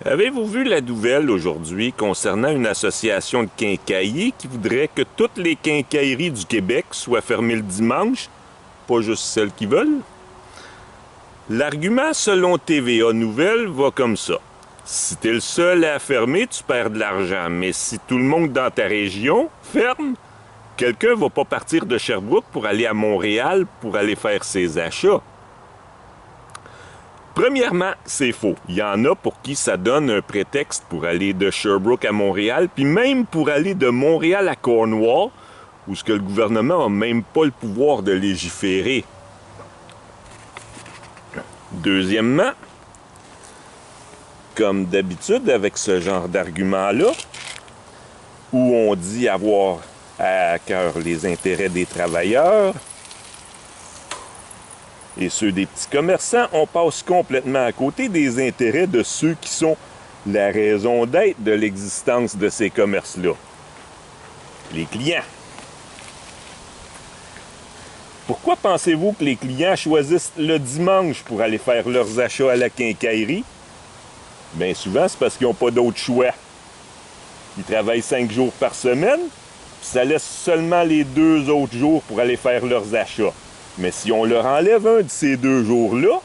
Avez-vous vu la nouvelle aujourd'hui concernant une association de quincailliers qui voudrait que toutes les quincailleries du Québec soient fermées le dimanche, pas juste celles qui veulent? L'argument selon TVA Nouvelles va comme ça. Si t'es le seul à fermer, tu perds de l'argent. Mais si tout le monde dans ta région ferme, quelqu'un va pas partir de Sherbrooke pour aller à Montréal pour aller faire ses achats. Premièrement, c'est faux. Il y en a pour qui ça donne un prétexte pour aller de Sherbrooke à Montréal, puis même pour aller de Montréal à Cornwall, où ce que le gouvernement n'a même pas le pouvoir de légiférer. Deuxièmement, comme d'habitude avec ce genre d'argument-là, où on dit avoir à cœur les intérêts des travailleurs et ceux des petits commerçants, on passe complètement à côté des intérêts de ceux qui sont la raison d'être de l'existence de ces commerces-là. Les clients. Pourquoi pensez-vous que les clients choisissent le dimanche pour aller faire leurs achats à la quincaillerie? Bien souvent, c'est parce qu'ils n'ont pas d'autre choix. Ils travaillent 5 jours par semaine, puis ça laisse seulement les 2 autres jours pour aller faire leurs achats. Mais si on leur enlève un de ces 2 jours-là,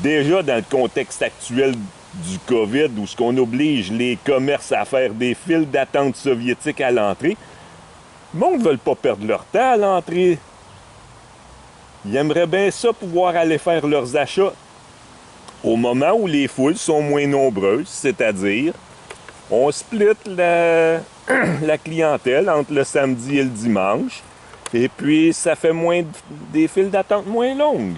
déjà dans le contexte actuel du COVID, où ce qu'on oblige les commerces à faire des files d'attente soviétiques à l'entrée, le monde ne veut pas perdre leur temps à l'entrée. Ils aimeraient bien ça pouvoir aller faire leurs achats au moment où les foules sont moins nombreuses, c'est-à-dire on split la clientèle entre le samedi et le dimanche, et puis ça fait des files d'attente moins longues.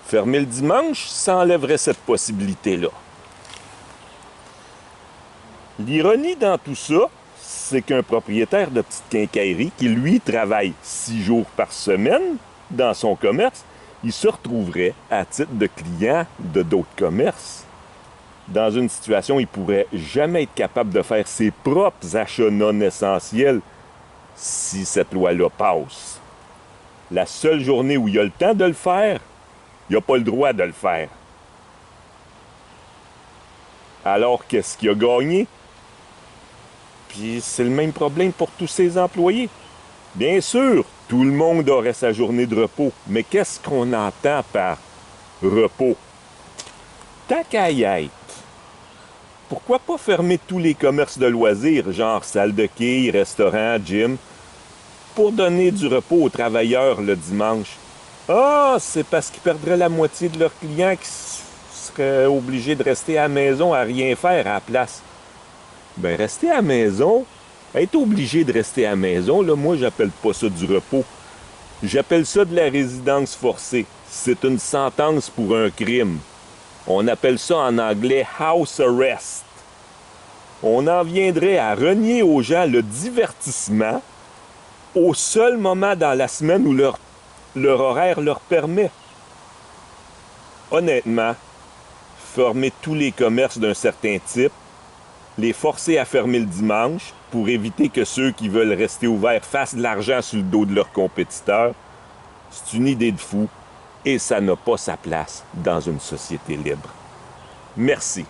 Fermer le dimanche, ça enlèverait cette possibilité-là. L'ironie dans tout ça, c'est qu'un propriétaire de petite quincaillerie qui, lui, travaille 6 jours par semaine dans son commerce, il se retrouverait à titre de client de d'autres commerces. Dans une situation où il ne pourrait jamais être capable de faire ses propres achats non essentiels si cette loi-là passe. La seule journée où il a le temps de le faire, il n'a pas le droit de le faire. Alors, qu'est-ce qu'il a gagné? Puis c'est le même problème pour tous ses employés. Bien sûr, tout le monde aurait sa journée de repos, mais qu'est-ce qu'on entend par repos? Tant qu'à y être, pourquoi pas fermer tous les commerces de loisirs, genre salle de quilles, restaurants, gym, pour donner du repos aux travailleurs le dimanche? Ah, c'est parce qu'ils perdraient la moitié de leurs clients qui seraient obligés de rester à la maison à rien faire à la place. Ben, rester à la maison, être obligé de rester à la maison, là, moi, j'appelle pas ça du repos. J'appelle ça de la résidence forcée. C'est une sentence pour un crime. On appelle ça en anglais house arrest. On en viendrait à renier aux gens le divertissement au seul moment dans la semaine où leur horaire leur permet. Honnêtement, fermer tous les commerces d'un certain type, les forcer à fermer le dimanche pour éviter que ceux qui veulent rester ouverts fassent de l'argent sur le dos de leurs compétiteurs, c'est une idée de fou et ça n'a pas sa place dans une société libre. Merci.